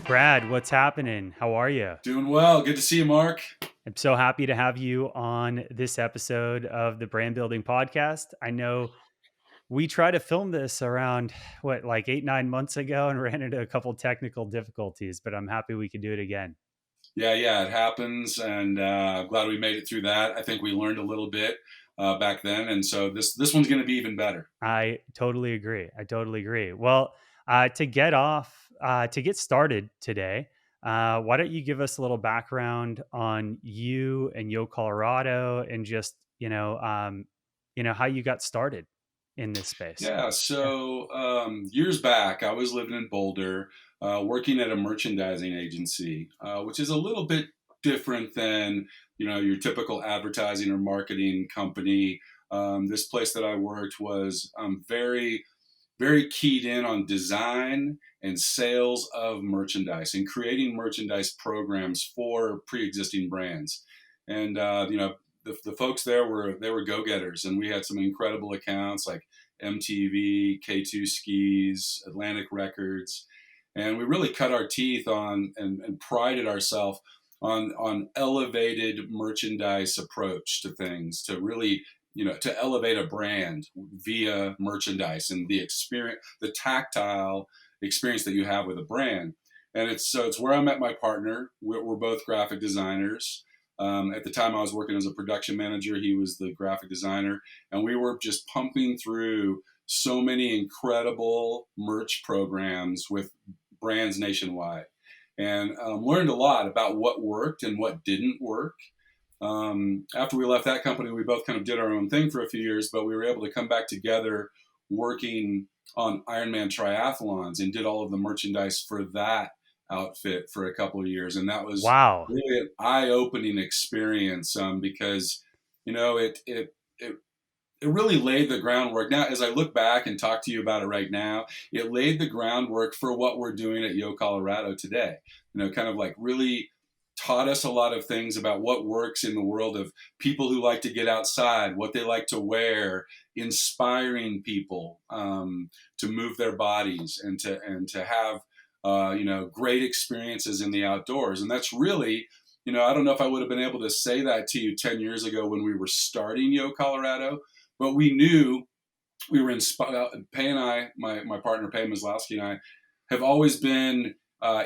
Brad, what's happening? How are you? Doing well. Good to see you, Mark. I'm so happy to have you on this episode of the Brand Building Podcast. I know we tried to film this around like 8, 9 months ago and ran into a couple technical difficulties, but I'm happy we could do it again. Yeah, it happens, and glad we made it through that. I think we learned a little bit back then, and so this one's going to be even better. I totally agree. I totally agree. Well, to get started today, why don't you give us a little background on you and YoColorado and just how you got started in this space? Yeah, Yeah. so years back, I was living in Boulder, working at a merchandising agency, which is a little bit different than your typical advertising or marketing company. This place that I worked was very very keyed in on design and sales of merchandise and creating merchandise programs for pre-existing brands. And the folks there were go-getters, and we had some incredible accounts like MTV, K2 Skis, Atlantic Records, and we really cut our teeth on and prided ourselves on elevated merchandise approach to things to really to elevate a brand via merchandise and the experience, the tactile experience that you have with a brand. And it's where I met my partner. We're both graphic designers. At the time, I was working as a production manager. He was the graphic designer, and we were just pumping through so many incredible merch programs with brands nationwide, and learned a lot about what worked and what didn't work. After we left that company, we both kind of did our own thing for a few years, but we were able to come back together working on Ironman triathlons and did all of the merchandise for that outfit for a couple of years. And that was Wow. really an eye-opening experience because, it it really laid the groundwork. Now, as I look back and talk to you about it right now, it laid the groundwork for what we're doing at YoColorado today. Kind of like really taught us a lot of things about what works in the world of people who like to get outside, what they like to wear, inspiring people to move their bodies and to have great experiences in the outdoors. And that's really, I don't know if I would have been able to say that to you 10 years ago when we were starting YoColorado, but we knew we were inspired. Pay and I, my partner Pay Maslowski and I, have always been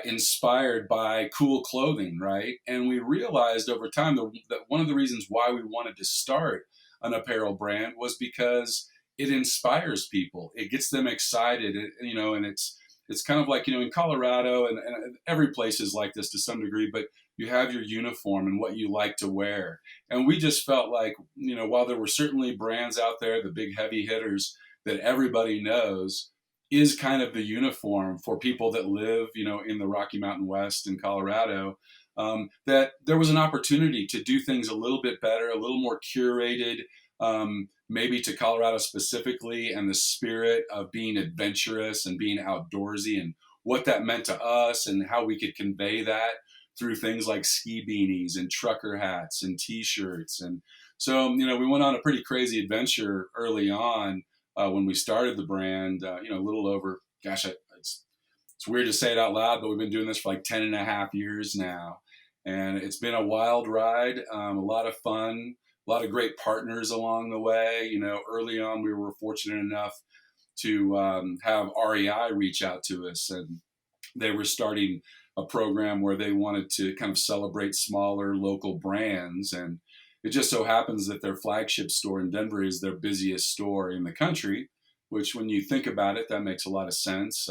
inspired by cool clothing, right? And we realized over time that one of the reasons why we wanted to start an apparel brand was because it inspires people. It gets them excited, and it's kind of like, in Colorado and every place is like this to some degree, but you have your uniform and what you like to wear. And we just felt like, while there were certainly brands out there, the big heavy hitters that everybody knows, is kind of the uniform for people that live, in the Rocky Mountain West in Colorado, that there was an opportunity to do things a little bit better, a little more curated, maybe to Colorado specifically, and the spirit of being adventurous and being outdoorsy and what that meant to us and how we could convey that through things like ski beanies and trucker hats and t-shirts. And so, we went on a pretty crazy adventure early on when we started the brand, a little over, gosh, it's weird to say it out loud, but we've been doing this for like 10 and a half years now. And it's been a wild ride, a lot of fun, a lot of great partners along the way. Early on, we were fortunate enough to have REI reach out to us, and they were starting a program where they wanted to kind of celebrate smaller local brands. And it just so happens that their flagship store in Denver is their busiest store in the country, which when you think about it, that makes a lot of sense.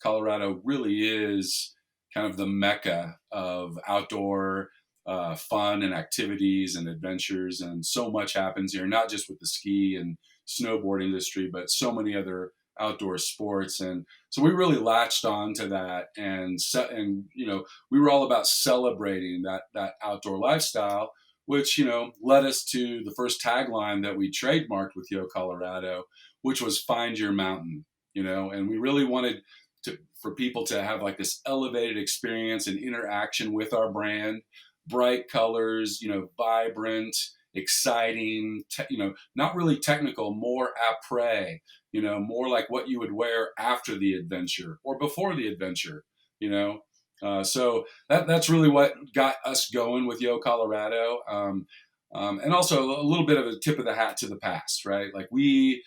Colorado really is kind of the mecca of outdoor fun and activities and adventures. And so much happens here, not just with the ski and snowboard industry, but so many other outdoor sports. And so we really latched on to that, and we were all about celebrating that outdoor lifestyle, which led us to the first tagline that we trademarked with YoColorado, which was "Find Your Mountain." And we really wanted for people to have like this elevated experience and interaction with our brand, bright colors, vibrant, exciting, not really technical, more après, more like what you would wear after the adventure or before the adventure, you know. So that's really what got us going with YoColorado. And also a little bit of a tip of the hat to the past, right? Like we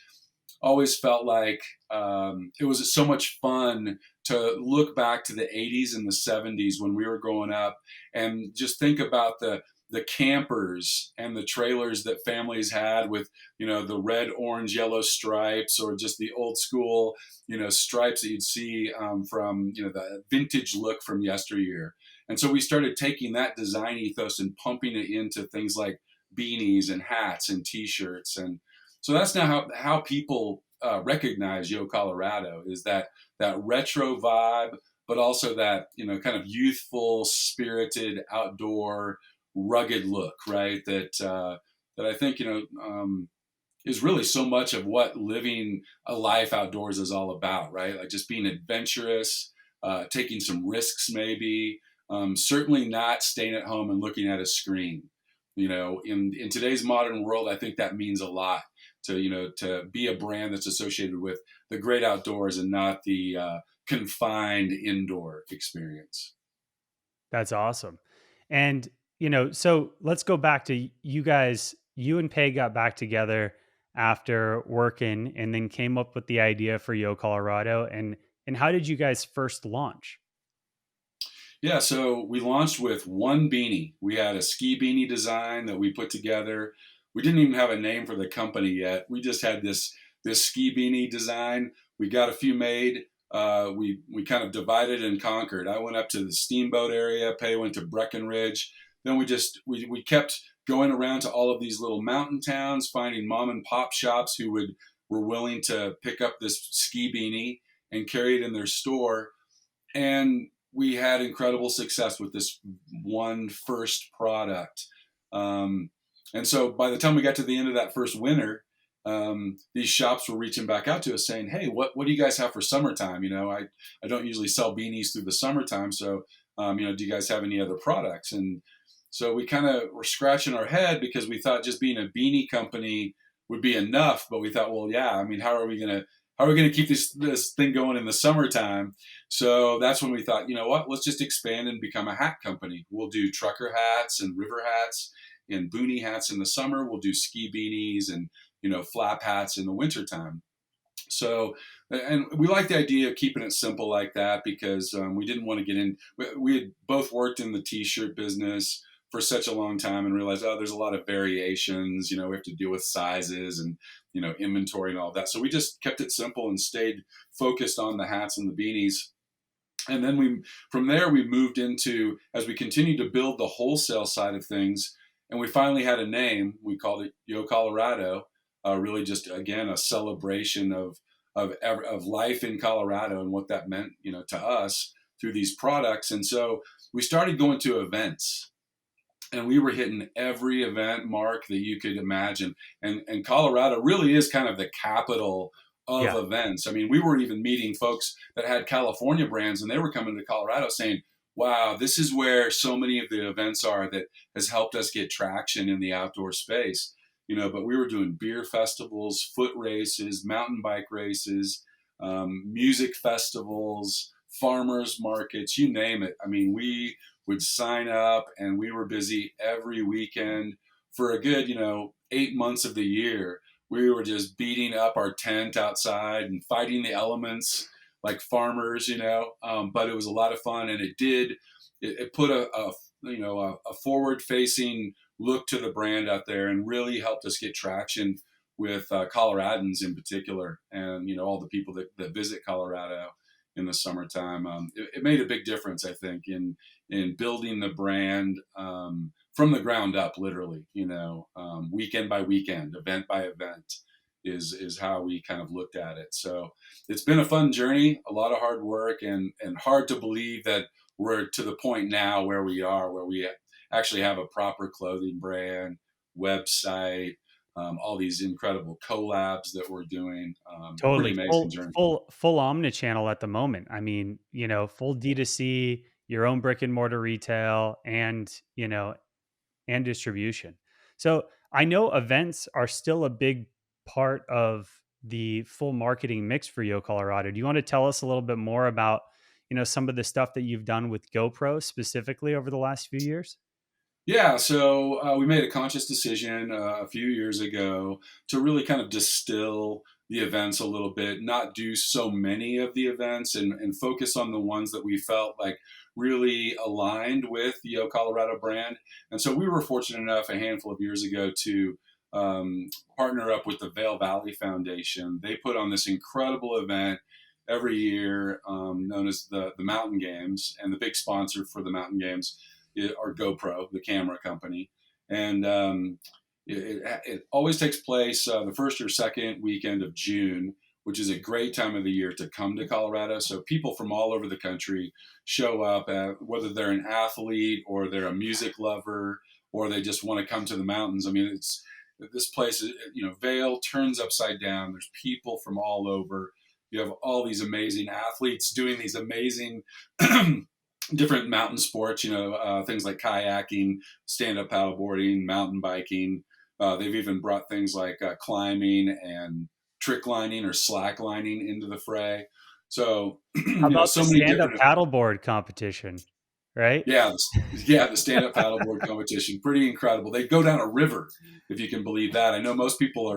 always felt like it was so much fun to look back to the 80s and the 70s when we were growing up and just think about the campers and the trailers that families had with the red, orange, yellow stripes, or just the old school stripes that you'd see from the vintage look from yesteryear. And so we started taking that design ethos and pumping it into things like beanies and hats and t-shirts. And so that's now how people recognize YoColorado, is that retro vibe, but also that kind of youthful, spirited, outdoor, rugged look, right? That I think is really so much of what living a life outdoors is all about, right? Like just being adventurous, taking some risks, maybe. Certainly not staying at home and looking at a screen. In today's modern world, I think that means a lot to be a brand that's associated with the great outdoors and not the confined indoor experience. That's awesome. And, so let's go back to you guys. You and Pay got back together after working and then came up with the idea for Yo Colorado. And how did you guys first launch? Yeah, so we launched with one beanie. We had a ski beanie design that we put together. We didn't even have a name for the company yet. We just had this ski beanie design. We got a few made. We kind of divided and conquered. I went up to the Steamboat area. Pay went to Breckenridge. Then we kept going around to all of these little mountain towns, finding mom and pop shops who were willing to pick up this ski beanie and carry it in their store. And we had incredible success with this one first product. Um, and so by the time we got to the end of that first winter, these shops were reaching back out to us saying, "Hey, what do you guys have for summertime? I don't usually sell beanies through the summertime, so do you guys have any other products?" And so we kind of were scratching our head because we thought just being a beanie company would be enough, but we thought, well, yeah, I mean, how are we gonna keep this thing going in the summertime? So that's when we thought, you know what, let's just expand and become a hat company. We'll do trucker hats and river hats and boonie hats in the summer. We'll do ski beanies and flap hats in the wintertime. So, and we like the idea of keeping it simple like that because we didn't want to get in. We had both worked in the t-shirt business for such a long time and realized, oh, there's a lot of variations. We have to deal with sizes and inventory and all that. So we just kept it simple and stayed focused on the hats and the beanies. And then from there we moved into, as we continued to build the wholesale side of things, and we finally had a name. We called it YoColorado. Really, just again a celebration of life in Colorado and what that meant, to us through these products. And so we started going to events, and we were hitting every event mark that you could imagine. And Colorado really is kind of the capital of Yeah, events. I mean, we were even meeting folks that had California brands, and they were coming to Colorado saying, "Wow, this is where so many of the events are that has helped us get traction in the outdoor space." But we were doing beer festivals, foot races, mountain bike races, music festivals, farmers markets, you name it. I mean, we would sign up and we were busy every weekend for a good, 8 months of the year. We were just beating up our tent outside and fighting the elements like farmers, but it was a lot of fun. And it put a forward facing look to the brand out there and really helped us get traction with Coloradans in particular, and all the people that visit Colorado in the summertime. It made a big difference, I think, in building the brand from the ground up, literally. Weekend by weekend, event by event, is how we kind of looked at it. So it's been a fun journey, a lot of hard work, and hard to believe that we're to the point now where we are, where we actually have a proper clothing brand, website, all these incredible collabs that we're doing. Pretty totally. amazing Full journey. full full omnichannel at the moment. I mean, full D2C, your own brick and mortar retail, and distribution. So I know events are still a big part of the full marketing mix for YoColorado. Do you want to tell us a little bit more about, some of the stuff that you've done with GoPro specifically over the last few years? Yeah, so we made a conscious decision a few years ago to really kind of distill the events a little bit, not do so many of the events, and focus on the ones that we felt like really aligned with the Colorado brand. And so we were fortunate enough a handful of years ago to um, partner up with the Vail Valley Foundation. They put on this incredible event every year known as the Mountain Games, and the big sponsor for the Mountain Games or GoPro, the camera company, and it always takes place the first or second weekend of June, which is a great time of the year to come to Colorado. So people from all over the country show up, whether they're an athlete or they're a music lover or they just want to come to the mountains. I mean, it's this place is, Vail turns upside down. There's people from all over. You have all these amazing athletes doing these amazing different mountain sports, things like kayaking, stand-up paddleboarding, mountain biking. They've even brought things like climbing and trick lining or slack lining into the fray. So, How about the so many stand-up different. paddleboard competition, right? Yeah, the stand-up paddleboard competition, pretty incredible. They go down a river, if you can believe that. I know most people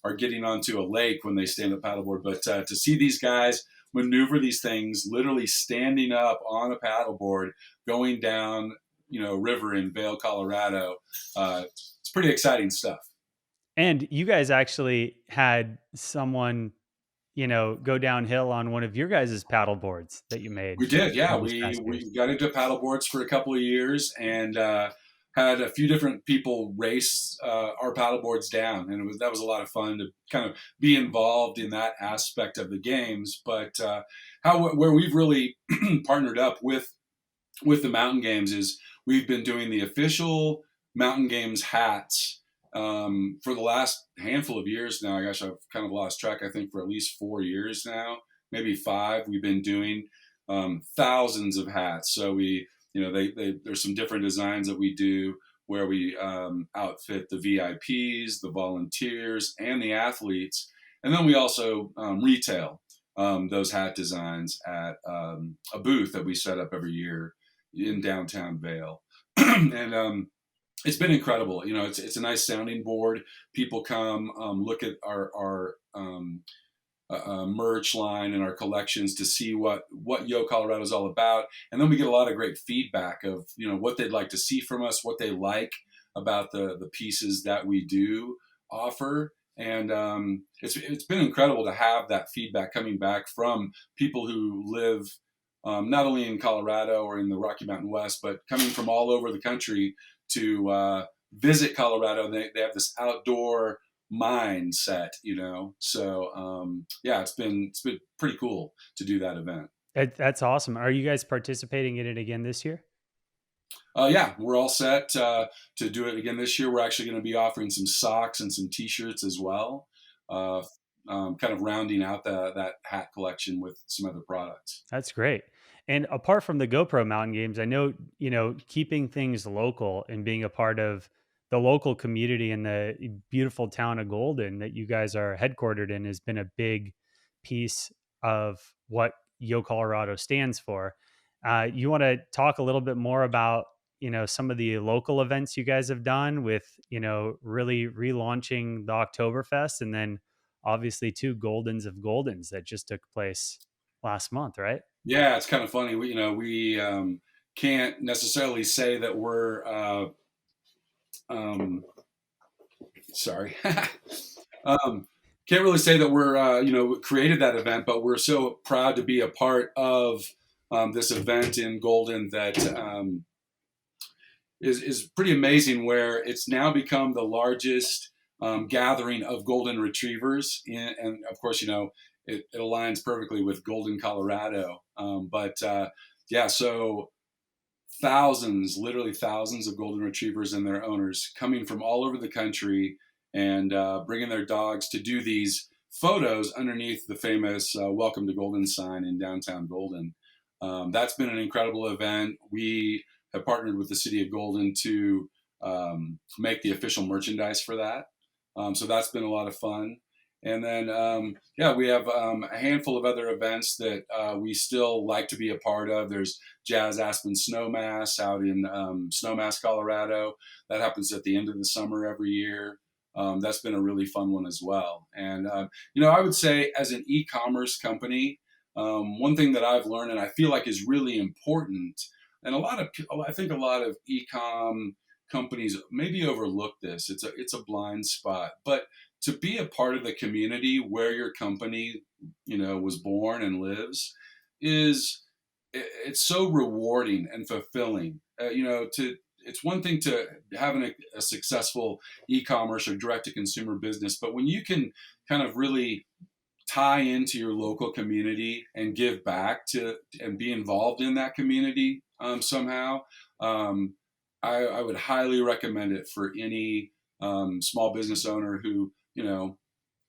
are getting onto a lake when they stand up paddleboard, but to see these guys maneuver these things, literally standing up on a paddleboard, going down, river in Vail, Colorado, it's pretty exciting stuff. And you guys actually had someone, go downhill on one of your guys' paddle boards that you made We did, yeah. this We past year. we got into paddle boards for a couple of years and had a few different people race our paddle boards down, and that was a lot of fun to kind of be involved in that aspect of the games. But how where we've really partnered up with the mountain games is we've been doing the official mountain games hats for the last handful of years now. I guess I've kind of lost track. I think for at least 4 years now, maybe five. We've been doing thousands of hats. So there's some different designs that we do where we outfit the VIPs, the volunteers, and the athletes, and then we also retail those hat designs at a booth that we set up every year in downtown Vail. And it's been incredible. It's a nice sounding board. People come look at our merch line and our collections to see what Yo Colorado is all about, and then we get a lot of great feedback of what they'd like to see from us, what they like about the pieces that we do offer. And it's been incredible to have that feedback coming back from people who live not only in Colorado or in the Rocky Mountain West, but coming from all over the country to visit Colorado. They have this outdoor mindset, So yeah, it's been pretty cool to do that event. That's awesome. Are you guys participating in it again this year? Yeah, we're all set to do it again this year. We're actually going to be offering some socks and some T-shirts as well, uh, kind of rounding out that hat collection with some other products. That's great. And apart from the GoPro mountain games, I know, keeping things local and being a part of the local community in the beautiful town of Golden that you guys are headquartered in has been a big piece of what Yo Colorado stands for. You want to talk a little bit more about, some of the local events you guys have done with, really relaunching the Oktoberfest and then obviously two Goldens of Goldens that just took place last month, right? Yeah, it's kind of funny. We can't necessarily say that we're um, sorry. um, can't really say that we're created that event, but we're so proud to be a part of this event in Golden that is pretty amazing. Where it's now become the largest gathering of golden retrievers, and of course, it aligns perfectly with Golden, Colorado. But yeah, so thousands, literally thousands of golden retrievers and their owners coming from all over the country and bringing their dogs to do these photos underneath the famous "Welcome to Golden" sign in downtown Golden. That's been an incredible event. We have partnered with the city of Golden to make the official merchandise for that. So that's been a lot of fun. And then, yeah, we have a handful of other events that we still like to be a part of. There's Jazz Aspen Snowmass out in Snowmass, Colorado. That happens at the end of the summer every year. That's been a really fun one as well. And, I would say as an e-commerce company, one thing that I've learned and I feel like is really important, and I think a lot of e-com companies maybe overlook this. It's a blind spot, but to be a part of the community where your company, was born and lives, is it's so rewarding and fulfilling. To it's one thing to having a successful e-commerce or direct to consumer business, but when you can kind of really tie into your local community and give back to and be involved in that community somehow, um, I would highly recommend it for any small business owner who,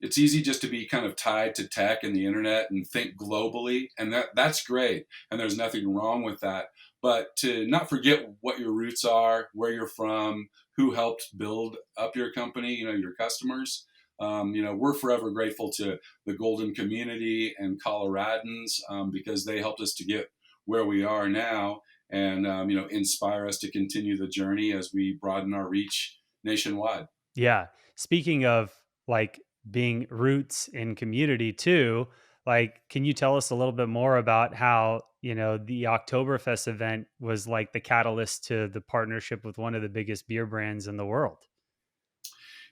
it's easy just to be kind of tied to tech and the internet and think globally, and that's great, and there's nothing wrong with that. But to not forget what your roots are, where you're from, who helped build up your company, your customers. We're forever grateful to the Golden community and Coloradans because they helped us to get where we are now, and inspire us to continue the journey as we broaden our reach nationwide. Yeah. Speaking of like being roots in community too, like, can you tell us a little bit more about how, the Oktoberfest event was like the catalyst to the partnership with one of the biggest beer brands in the world?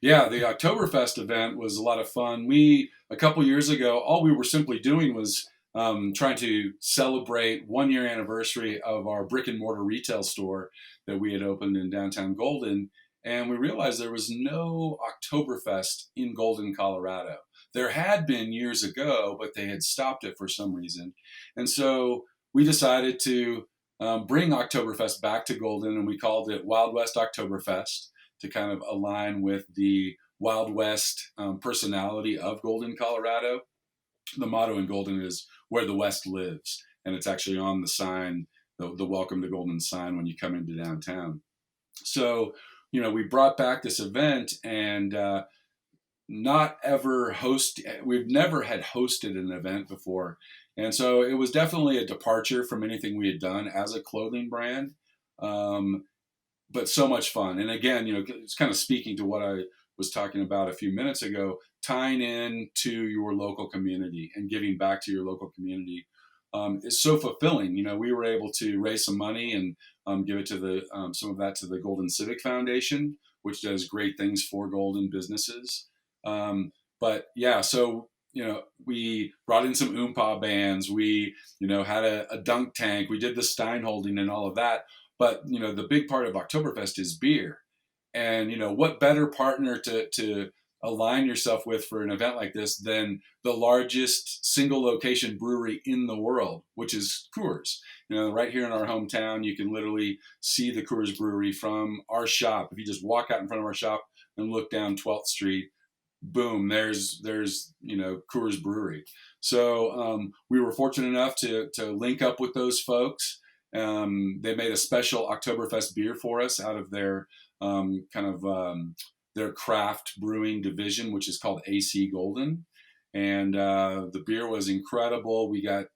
Yeah, the Oktoberfest event was a lot of fun. A couple years ago, all we were simply doing was trying to celebrate 1 year anniversary of our brick and mortar retail store that we had opened in downtown Golden. And we realized there was no Oktoberfest in Golden, Colorado. There had been years ago, but they had stopped it for some reason. And so we decided to bring Oktoberfest back to Golden, and we called it Wild West Oktoberfest to kind of align with the Wild West personality of Golden, Colorado. The motto in Golden is "Where the West lives," and it's actually on the sign, the Welcome to Golden sign when you come into downtown. So, we brought back this event, and not ever host. We've never had hosted an event before, and so it was definitely a departure from anything we had done as a clothing brand. Um, but so much fun. And again, it's kind of speaking to what I was talking about a few minutes ago, tying in to your local community and giving back to your local community is so fulfilling. We were able to raise some money and give it to some of that to the Golden Civic Foundation, which does great things for Golden businesses. But yeah, so we brought in some oompa bands. We had a dunk tank. We did the stein holding and all of that. But the big part of Oktoberfest is beer, and what better partner to align yourself with for an event like this than the largest single location brewery in the world, which is Coors. Right here in our hometown, you can literally see the Coors Brewery from our shop. If you just walk out in front of our shop and look down 12th Street, boom, there's Coors Brewery. So we were fortunate enough to link up with those folks. They made a special Oktoberfest beer for us out of their their craft brewing division, which is called AC Golden. And the beer was incredible. We got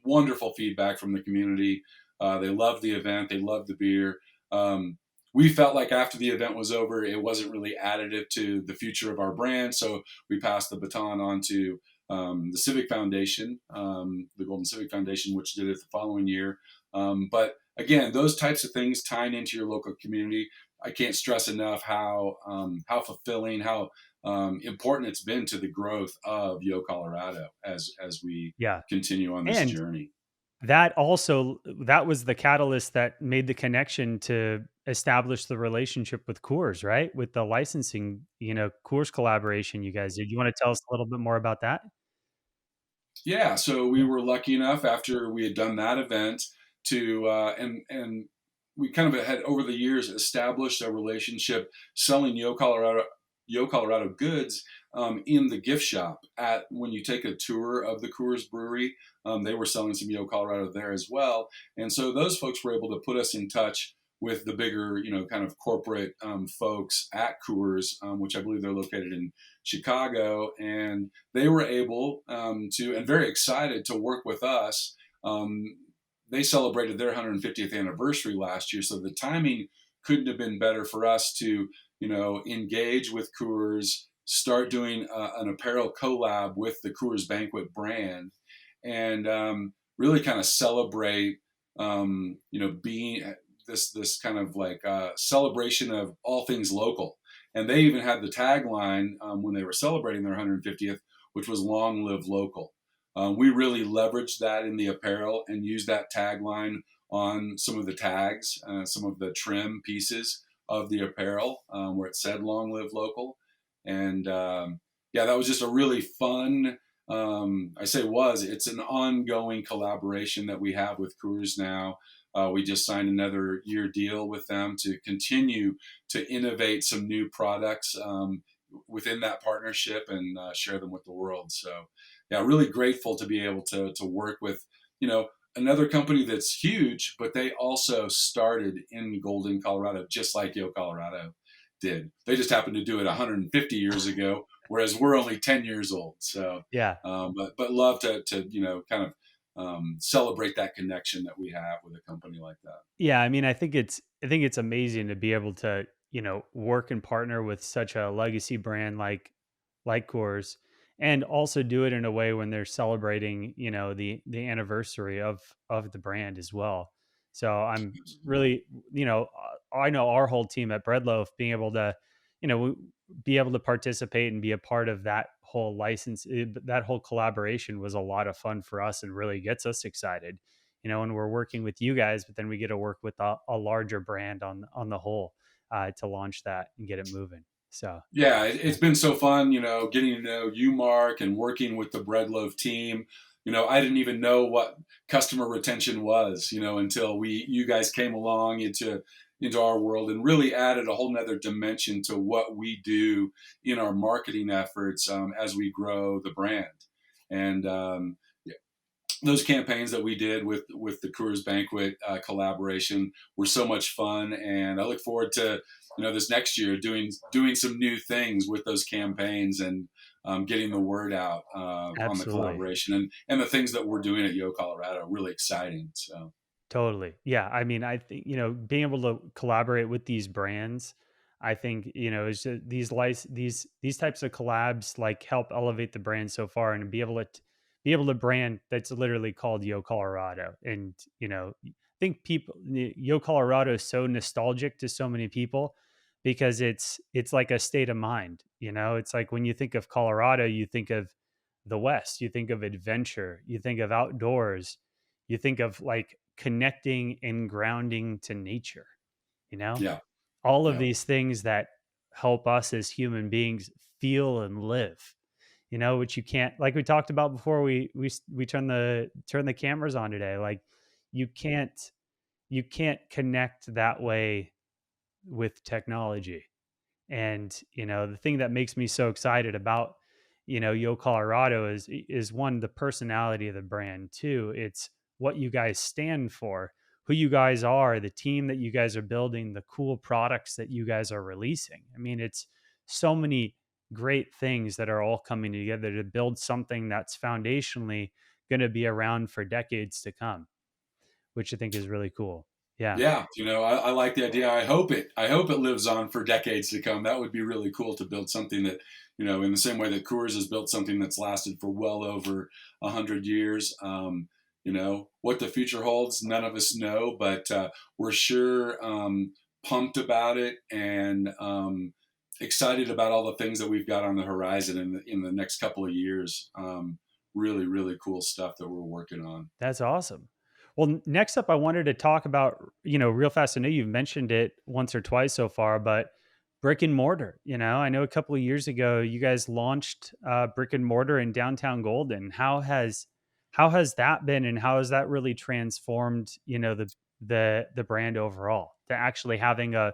wonderful feedback from the community. They loved the event. They loved the beer. We felt like after the event was over, it wasn't really additive to the future of our brand. So we passed the baton on to the Civic Foundation, the Golden Civic Foundation, which did it the following year. But again, those types of things tying into your local community, I can't stress enough how fulfilling, how important it's been to the growth of YoColorado as we Yeah. continue on this And journey. that was the catalyst that made the connection to establish the relationship with Coors, right? With the licensing, Coors collaboration you guys did. You wanna tell us a little bit more about that? Yeah, so we Yeah. were lucky enough after we had done that event to and we kind of had over the years established a relationship selling Yo Colorado goods in the gift shop. At when you take a tour of the Coors Brewery, they were selling some Yo Colorado there as well, and so those folks were able to put us in touch with the bigger, kind of corporate folks at Coors, which I believe they're located in Chicago, and they were able to, and very excited to work with us. Um, they celebrated their 150th anniversary last year, so the timing couldn't have been better for us to, engage with Coors, start doing an apparel collab with the Coors Banquet brand, and really kind of celebrate, being this kind of like celebration of all things local. And they even had the tagline when they were celebrating their 150th, which was "Long Live Local." We really leveraged that in the apparel and used that tagline on some of the tags, some of the trim pieces of the apparel, where it said "Long Live Local." And yeah, that was just a really fun. I say was, it's an ongoing collaboration that we have with Coors now. We just signed another year deal with them to continue to innovate some new products within that partnership and share them with the world. So, yeah, really grateful to be able to work with, another company that's huge, but they also started in Golden, Colorado, just like YoColorado did. They just happened to do it 150 years ago, whereas we're only 10 years old. So, Yeah. but love to kind of celebrate that connection that we have with a company like that. Yeah, I mean, I think it's amazing to be able to, work and partner with such a legacy brand like Coors, and also do it in a way when they're celebrating, the anniversary of the brand as well. So I'm Absolutely. really, I know our whole team at Breadloaf being able to, be able to participate and be a part of that whole that whole collaboration was a lot of fun for us and really gets us excited, and we're working with you guys, but then we get to work with a larger brand on the whole, to launch that and get it moving. So Yeah, it's yeah, been so fun, getting to know you, Mark, and working with the Breadloaf team. I didn't even know what customer retention was, until you guys came along into our world and really added a whole nother dimension to what we do in our marketing efforts as we grow the brand. And yeah, those campaigns that we did with the Coors Banquet collaboration were so much fun, and I look forward to this next year doing some new things with those campaigns and getting the word out on the absolutely. collaboration and the things that we're doing at Yo Colorado. Really exciting. So Totally. Yeah. I mean, I think, being able to collaborate with these brands, I think, is just these types of collabs like help elevate the brand so far and be able to brand that's literally called Yo Colorado. And, I think Yo Colorado is so nostalgic to so many people because it's like a state of mind, it's like when you think of Colorado, you think of the West, you think of adventure, you think of outdoors, you think of like connecting and grounding to nature, you know? yeah, All of yeah, these things that help us as human beings feel and live, which you can't, like we talked about before we turn the cameras on today. Like you can't you can't connect that way with technology. And, the thing that makes me so excited about, Yo Colorado is one, the personality of the brand. Two, it's what you guys stand for, who you guys are, the team that you guys are building, the cool products that you guys are releasing. I mean, it's so many great things that are all coming together to build something that's foundationally going to be around for decades to come, which I think is really cool. Yeah, yeah. I like the idea. I hope it lives on for decades to come. That would be really cool to build something that, in the same way that Coors has built something that's lasted for well over 100 years. What the future holds, none of us know, but we're sure pumped about it and excited about all the things that we've got on the horizon in the next couple of years. Really, really cool stuff that we're working on. that's awesome. Well, next up, I wanted to talk about, real fast. I know you've mentioned it once or twice so far, but brick and mortar. I know a couple of years ago you guys launched brick and mortar in downtown Golden. How has that been, and how has that really transformed, the brand overall to actually having an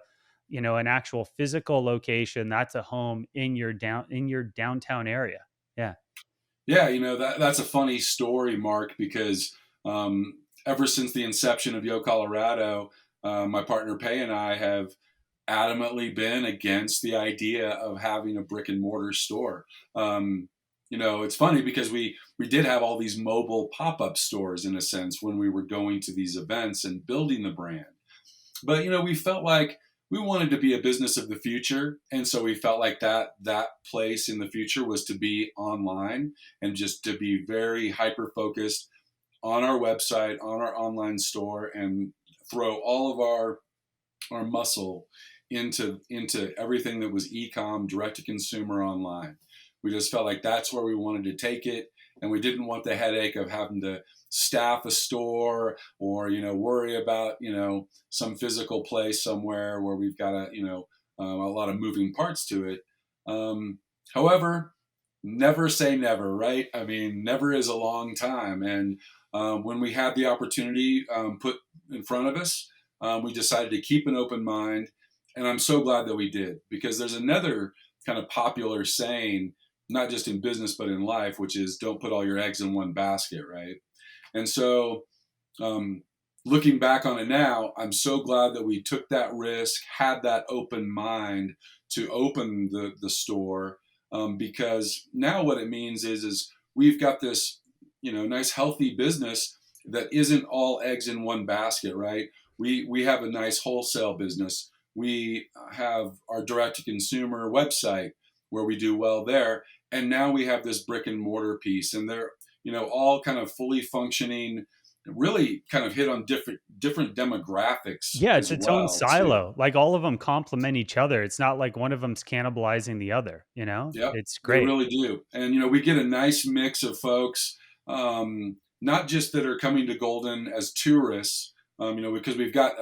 actual physical location that's a home in your downtown area? Yeah. Yeah, that's a funny story, Mark, because ever since the inception of Yo Colorado, my partner Pay and I have adamantly been against the idea of having a brick and mortar store. Um, it's funny because we did have all these mobile pop up stores in a sense when we were going to these events and building the brand. But we felt like we wanted to be a business of the future, and so we felt like that place in the future was to be online and just to be very hyper focused on our website, on our online store, and throw all of our muscle into everything that was e-com, direct to consumer, online. We just felt like that's where we wanted to take it, and we didn't want the headache of having to staff a store or worry about some physical place somewhere where we've got a lot of moving parts to it. However, never say never, right? I mean, never is a long time, and when we had the opportunity put in front of us, we decided to keep an open mind, and I'm so glad that we did, because there's another kind of popular saying, not just in business but in life, which is don't put all your eggs in one basket, right? And so, um, looking back on it now, I'm so glad that we took that risk, had that open mind to open the store, because now what it means is we've got this nice healthy business that isn't all eggs in one basket, right? We have a nice wholesale business. We have our direct to consumer website where we do well there, and now we have this brick and mortar piece, and they're all kind of fully functioning, really kind of hit on different demographics Yeah, it's as its own well too. silo. Like, all of them complement each other. It's not like one of them's cannibalizing the other, you know? Yep, It's they great. really do. And we get a nice mix of folks, not just that are coming to Golden as tourists, because we've got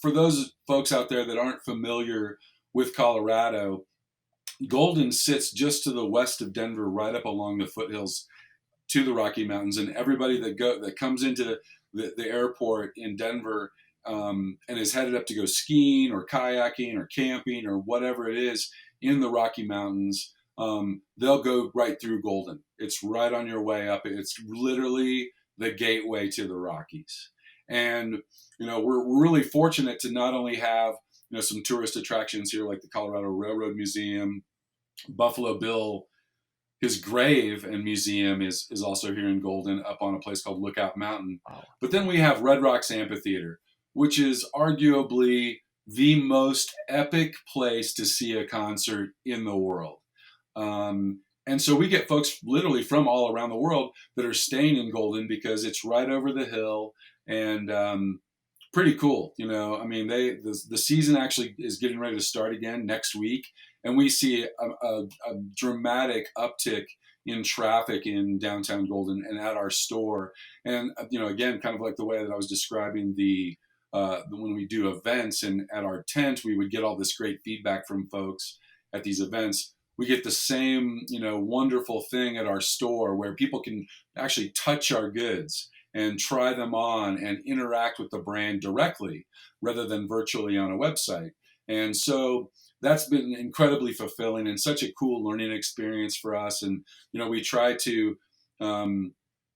for those folks out there that aren't familiar with Colorado, Golden sits just to the west of Denver, right up along the foothills to the Rocky Mountains, and everybody that comes into the airport in Denver, and is headed up to go skiing or kayaking or camping or whatever it is in the Rocky Mountains, they'll go right through Golden. It's right on your way up. It's literally the gateway to the Rockies, and we're really fortunate to not only have some tourist attractions here like the Colorado Railroad Museum, Buffalo Bill, his grave and museum is also here in Golden, up on a place called Lookout Mountain. Wow. But then we have Red Rocks Amphitheater, which is arguably the most epic place to see a concert in the world. And so we get folks literally from all around the world that are staying in Golden because it's right over the hill, and pretty cool. I mean, the season actually is getting ready to start again next week, and we see a dramatic uptick in traffic in downtown Golden and at our store. And again, kind of like the way that I was describing when we do events and at our tent, we would get all this great feedback from folks at these events. We get the same wonderful thing at our store where people can actually touch our goods and try them on and interact with the brand directly rather than virtually on a website. And so that's been incredibly fulfilling and such a cool learning experience for us. And, we try to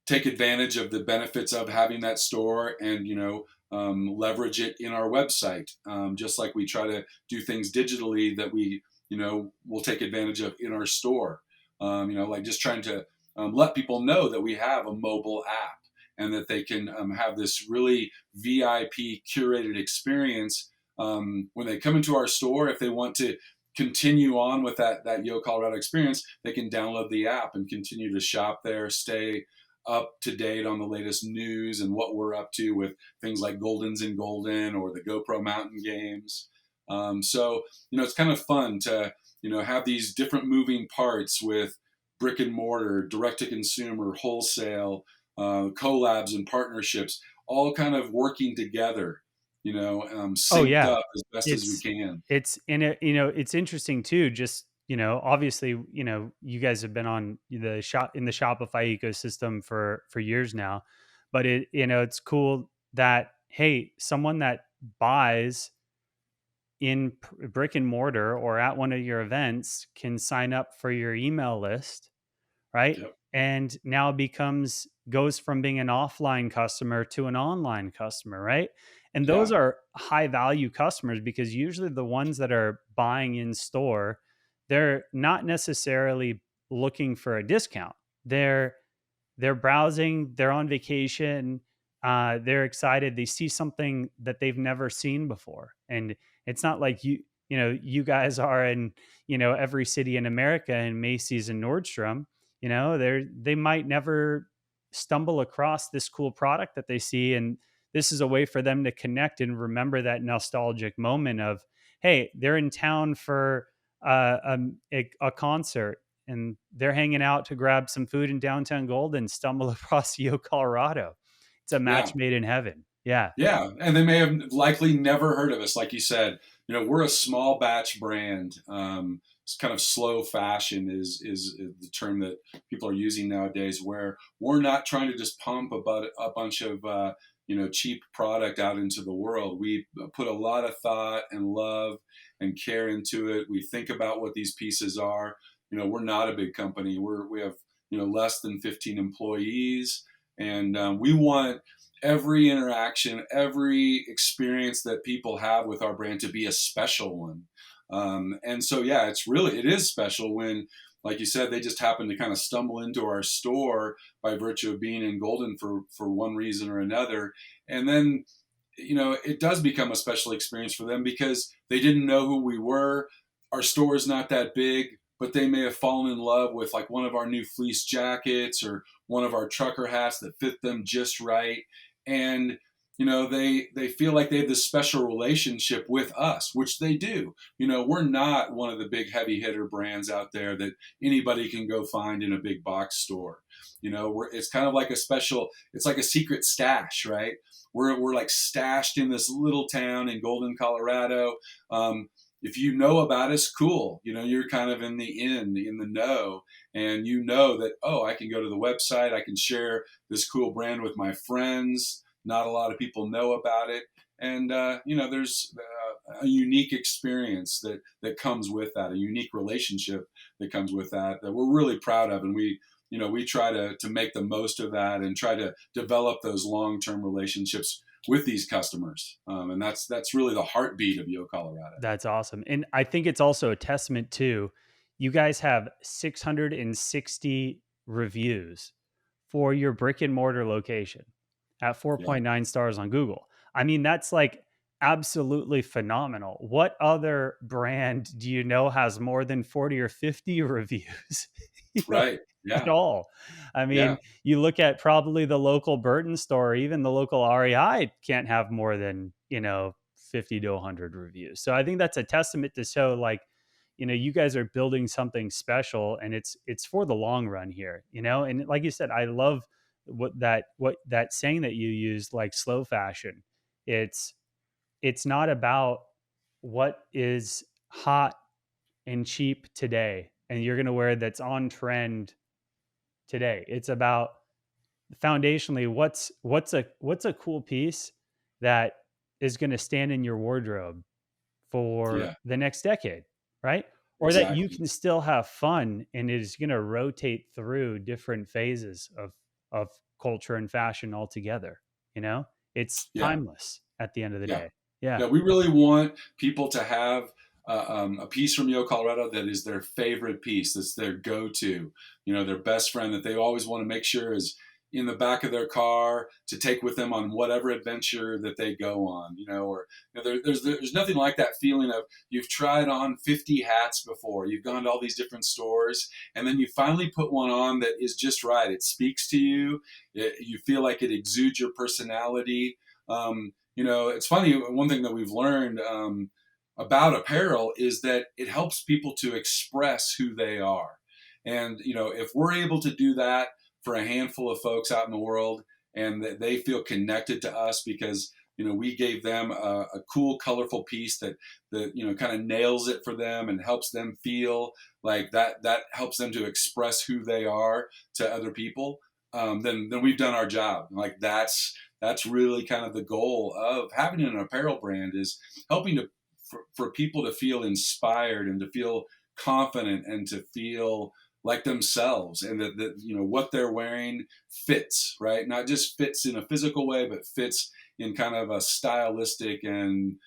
take advantage of the benefits of having that store and, leverage it in our website, just like we try to do things digitally that we, will take advantage of in our store. Like just trying to let people know that we have a mobile app and that they can have this really VIP curated experience when they come into our store. If they want to continue on with that YoColorado experience, they can download the app and continue to shop there, stay up to date on the latest news and what we're up to with things like Goldens in Golden or the GoPro mountain games. So it's kind of fun to have these different moving parts with brick and mortar, direct to consumer, wholesale, collabs and partnerships, all kind of working together, Oh, synced yeah. up as best as we It's can. it's in it, it's interesting too, just, obviously, you guys have been on the Shopify ecosystem for years now, but it's cool that, hey, someone that buys in brick and mortar or at one of your events can sign up for your email list, right? Yep. And now goes from being an offline customer to an online customer, right? And those Yeah. are high value customers because usually the ones that are buying in store, they're not necessarily looking for a discount. They're they're browsing, they're on vacation, they're excited, they see something that they've never seen before, and it's not like you guys are in, every city in America in Macy's and Nordstrom, they might never stumble across this cool product that they see, and this is a way for them to connect and remember that nostalgic moment of, hey, they're in town for a concert and they're hanging out to grab some food in downtown Golden, stumble across YoColorado. It's a Yeah. match made in heaven. Yeah. Yeah, and they may have likely never heard of us. Like you said, we're a small batch brand. It's kind of slow fashion is the term that people are using nowadays, where we're not trying to just pump a bunch of cheap product out into the world. We put a lot of thought and love and care into it. We think about what these pieces are. We're not a big company. We have less than 15 employees, and we want every interaction, every experience that people have with our brand to be a special one. And so, yeah, it is special when, like you said, they just happen to kind of stumble into our store by virtue of being in Golden for one reason or another. And then, it does become a special experience for them because they didn't know who we were. Our store is not that big, but they may have fallen in love with like one of our new fleece jackets or one of our trucker hats that fit them just right. And they feel like they have this special relationship with us, which they do. We're not one of the big heavy hitter brands out there that anybody can go find in a big box store. It's kind of like it's like a secret stash, right? We're like stashed in this little town in Golden, Colorado. If you know about us, cool. You're kind of in the know, and that, oh, I can go to the website, I can share this cool brand with my friends. Not a lot of people know about it, and there's a unique experience that comes with that, a unique relationship that comes with that we're really proud of, and we try to make the most of that and try to develop those long-term relationships with these customers, and that's really the heartbeat of YoColorado. That's awesome. And I think it's also a testament to, you guys have 660 reviews for your brick and mortar location at Yeah, 4.9 stars on Google. I mean, that's like absolutely phenomenal. What other brand do you know has more than 40 or 50 reviews? you know, right. at Yeah, all. I yeah, mean, you look at probably the local Burton store, even the local REI can't have more than, 50 to 100 reviews. So I think that's a testament to show, like, you guys are building something special, and it's for the long run here, And like you said, I love what that saying that you used, like slow fashion. It's it's not about what is hot and cheap today and you're going to wear that's on trend today. It's about foundationally what's a cool piece that is going to stand in your wardrobe for yeah, the next decade, right? Or that you exactly. can still have fun and it is going to rotate through different phases of culture and fashion altogether, you know? It's Yeah, timeless at the end of the yeah. day. Yeah. Yeah, we really want people to have a piece from YoColorado that is their favorite piece, that's their go-to, their best friend that they always want to make sure is in the back of their car to take with them on whatever adventure that they go on, or there's nothing like that feeling of you've tried on 50 hats before, you've gone to all these different stores, and then you finally put one on that is just right. It speaks to you. You feel like it exudes your personality. It's funny. One thing that we've learned about apparel is that it helps people to express who they are. And, if we're able to do that for a handful of folks out in the world and that they feel connected to us because, we gave them a cool, colorful piece that kind of nails it for them and helps them feel like that helps them to express who they are to other people, then we've done our job. Like that's really kind of the goal of having an apparel brand, is helping for people to feel inspired and to feel confident and to feel like themselves, and that what they're wearing fits, right? Not just fits in a physical way, but fits in kind of a stylistic and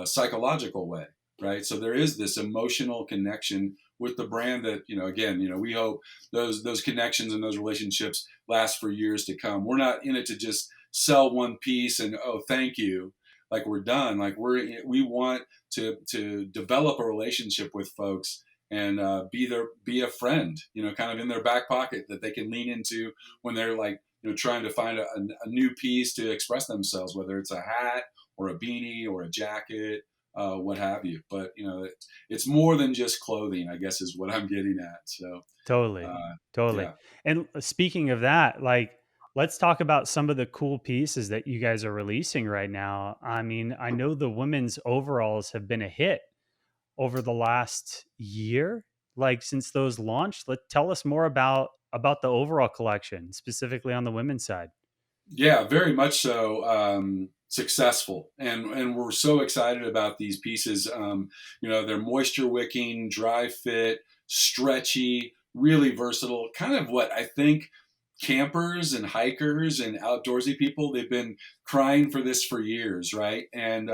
psychological way, right? So there is this emotional connection with the brand that, again, we hope those connections and those relationships last for years to come. We're not in it to just sell one piece and, oh, thank you, like we're done. Like we want to develop a relationship with folks and be a friend, kind of in their back pocket that they can lean into when they're like, trying to find a new piece to express themselves, whether it's a hat or a beanie or a jacket, what have you. But it's more than just clothing, I guess, is what I'm getting at. So Totally. uh, Totally. yeah. And speaking of that, like, let's talk about some of the cool pieces that you guys are releasing right now. I mean, I know the women's overalls have been a hit over the last year, like since those launched. Tell us more about the overall collection, specifically on the women's side. Yeah, very much so. Successful, and we're so excited about these pieces. They're moisture wicking, dry fit, stretchy, really versatile. Kind of what I think campers and hikers and outdoorsy people, they've been crying for this for years, right? And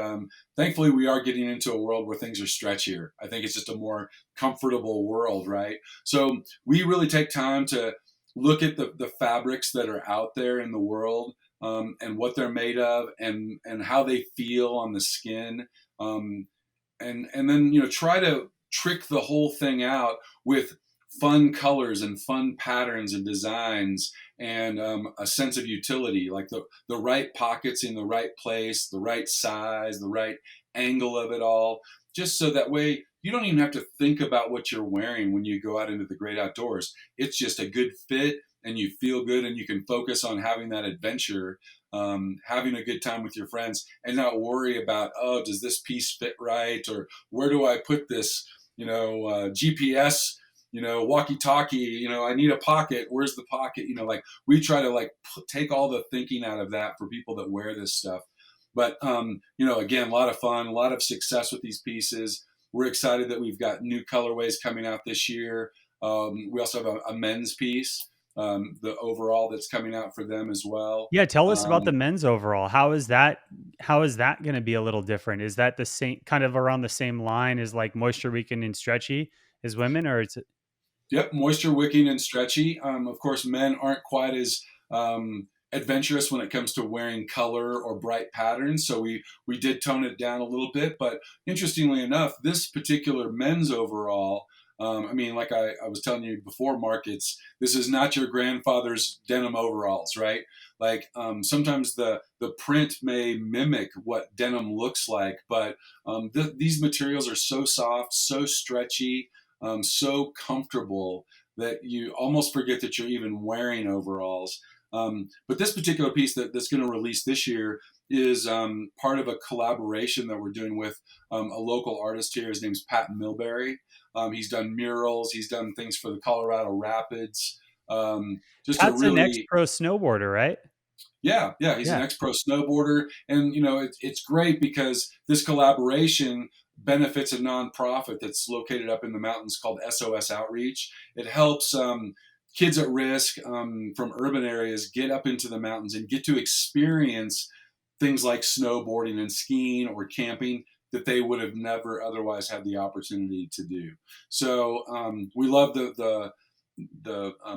thankfully, we are getting into a world where things are stretchier. I think it's just a more comfortable world, right? So we really take time to look at the fabrics that are out there in the world, and what they're made of, and how they feel on the skin, um, and then try to trick the whole thing out with fun colors and fun patterns and designs, and a sense of utility, like the right pockets in the right place, the right size, the right angle of it all, just so that way you don't even have to think about what you're wearing when you go out into the great outdoors. It's just a good fit, and you feel good, and you can focus on having that adventure, having a good time with your friends, and not worry about, oh, does this piece fit right, or where do I put this, GPS, walkie-talkie, I need a pocket. Where's the pocket? Like we try to like take all the thinking out of that for people that wear this stuff. But again, a lot of fun, a lot of success with these pieces. We're excited that we've got new colorways coming out this year. We also have a men's piece, the overall that's coming out for them as well. Yeah, tell us about the Um, men's overall. How is that gonna be a little different? Is that the same kind of around the same line as like moisture weakened and stretchy as women, or it's Yep, moisture wicking and stretchy. Of course, men aren't quite as adventurous when it comes to wearing color or bright patterns, so we did tone it down a little bit. But interestingly enough, this particular men's overall, I mean, like I was telling you before, Mark, this is not your grandfather's denim overalls, right? Like sometimes the print may mimic what denim looks like, but these materials are so soft, so stretchy, so comfortable that you almost forget that you're even wearing overalls. But this particular piece that's going to release this year is part of a collaboration that we're doing with a local artist here. His name's Pat Milbury. He's done murals. He's done things for the Colorado Rapids. Just a Pat's an really ex-pro snowboarder, right? Yeah, yeah, he's an Yeah. ex-pro snowboarder, and it's great because this collaboration benefits a nonprofit that's located up in the mountains called SOS Outreach. It helps kids at risk from urban areas get up into the mountains and get to experience things like snowboarding and skiing or camping that they would have never otherwise had the opportunity to do. So we love the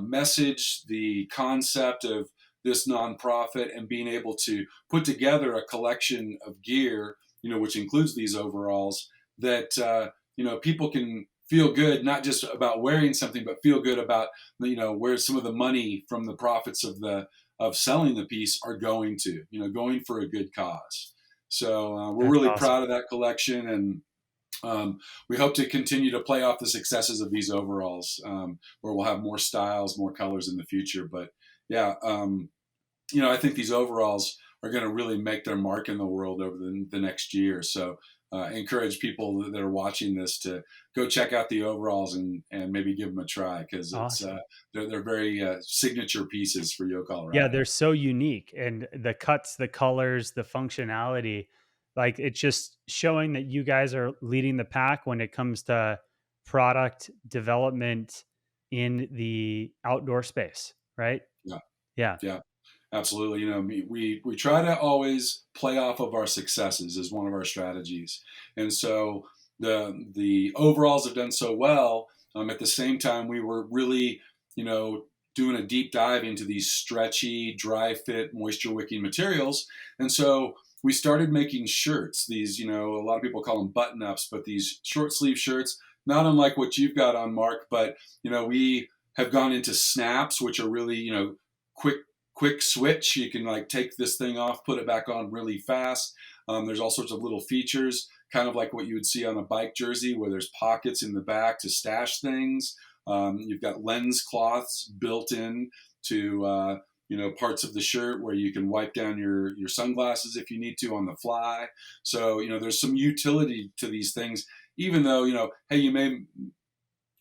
message, the concept of this nonprofit, and being able to put together a collection of gear, which includes these overalls that people can feel good, not just about wearing something, but feel good about where some of the money from the profits of selling the piece are going to, going for a good cause. So we're That's really awesome. proud of that collection, and we hope to continue to play off the successes of these overalls, where we'll have more styles, more colors in the future. But yeah, I think these overalls are going to really make their mark in the world over the next year. So I encourage people that are watching this to go check out the overalls and maybe give them a try, because Awesome. they're very signature pieces for Yeah, YoColorado. they're so unique, and the cuts, the colors, the functionality, like, it's just showing that you guys are leading the pack when it comes to product development in the outdoor space, right? Yeah, Yeah. yeah. Absolutely. You know, we try to always play off of our successes as one of our strategies, and so the overalls have done so well. At the same time, we were really, you know, doing a deep dive into these stretchy, dry fit, moisture wicking materials, and so we started making shirts. These, you know, a lot of people call them button ups, but these short sleeve shirts, not unlike what you've got on, Mark. But you know, we have gone into snaps, which are really, you know, quick switch. You can like take this thing off, put it back on really fast. There's all sorts of little features, kind of like what you would see on a bike jersey, where there's pockets in the back to stash things. You've got lens cloths built in to you know, parts of the shirt where you can wipe down your sunglasses if you need to on the fly. So you know, there's some utility to these things, even though, you know, hey, you may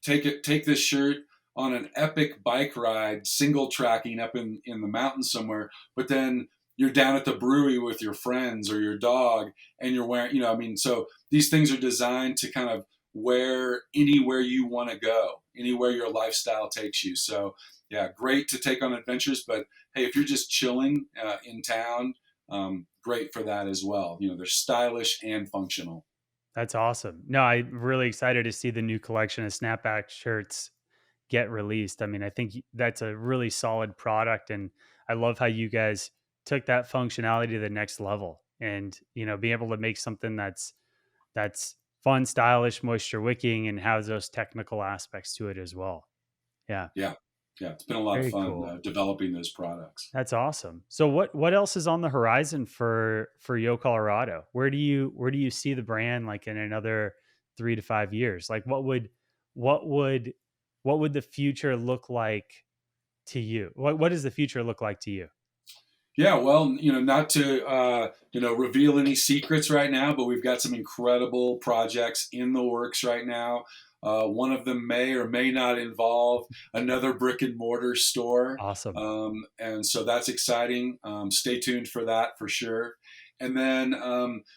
take this shirt on an epic bike ride, single tracking up in the mountains somewhere, but then you're down at the brewery with your friends or your dog, and you're wearing, you know, I mean, so these things are designed to kind of wear anywhere you want to go, anywhere your lifestyle takes you. So yeah, great to take on adventures, but hey, if you're just chilling in town, great for that as well. You know, they're stylish and functional. That's awesome. No, I'm really excited to see the new collection of snapback shirts get released. I mean, I think that's a really solid product, and I love how you guys took that functionality to the next level, and being able to make something that's fun, stylish, moisture wicking, and has those technical aspects to it as well. Yeah, Yeah, yeah, it's been a lot of very fun cool. developing those products. That's awesome. So what else is on the horizon for YoColorado? Where do you see the brand like in another 3 to 5 years? Like what would what would the future look like to you? What does the future look like to you? Yeah, well, you know, not to you know, reveal any secrets right now, but we've got some incredible projects in the works right now. One of them may or may not involve another brick and mortar store, Awesome. and so that's exciting. Stay tuned for that for sure. And then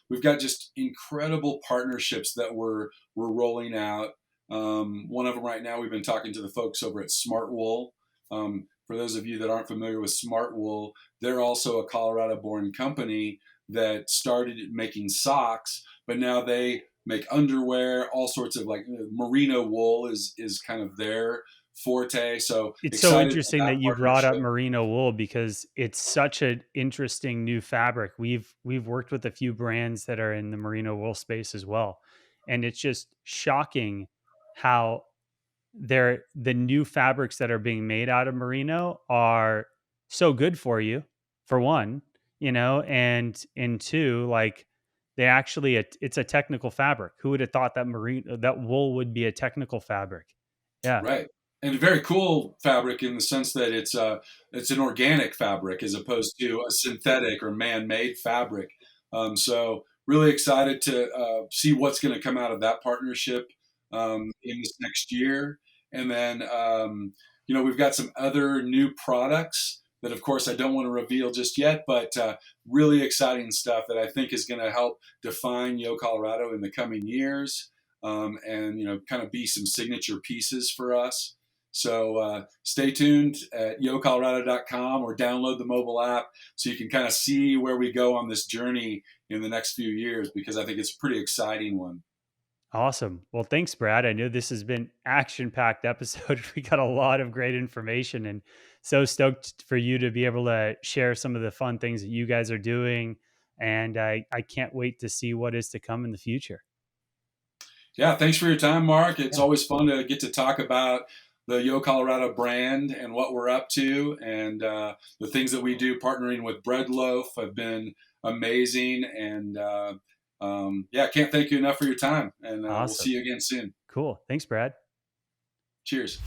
we've got just incredible partnerships that we're rolling out. One of them right now, we've been talking to the folks over at Smart Wool. For those of you that aren't familiar with Smart Wool, they're also a Colorado born company that started making socks, but now they make underwear, all sorts of like merino wool is kind of their forte. So It's so excited for interesting that that you brought up partnership. merino wool because it's such an interesting new fabric. We've worked with a few brands that are in the merino wool space as well. And it's just shocking how the new fabrics that are being made out of merino are so good for you, for one, and two, like they actually it's a technical fabric. Who would have thought that merino that wool would be a technical fabric? Yeah. Right. And a very cool fabric in the sense that it's an organic fabric as opposed to a synthetic or man-made fabric. So really excited to see what's going to come out of that partnership in this next year. And then you know, we've got some other new products that, of course, I don't want to reveal just yet, but really exciting stuff that I think is going to help define Yo Colorado in the coming years, and you know, kind of be some signature pieces for us. So stay tuned at YoColorado.com or download the mobile app so you can kind of see where we go on this journey in the next few years, because I think it's a pretty exciting one. Awesome. Well, thanks, Brad. I know this has been action-packed episode. We got a lot of great information and so stoked for you to be able to share some of the fun things that you guys are doing. And I can't wait to see what is to come in the future. Yeah, thanks for your time, Mark. It's Yeah. always fun to get to talk about the Yo Colorado brand and what we're up to, and the things that we do. Partnering with Bread Loaf have been amazing, and yeah, can't thank you enough for your time. And we'll see Awesome. you again soon. Cool. Thanks, Brad. Cheers.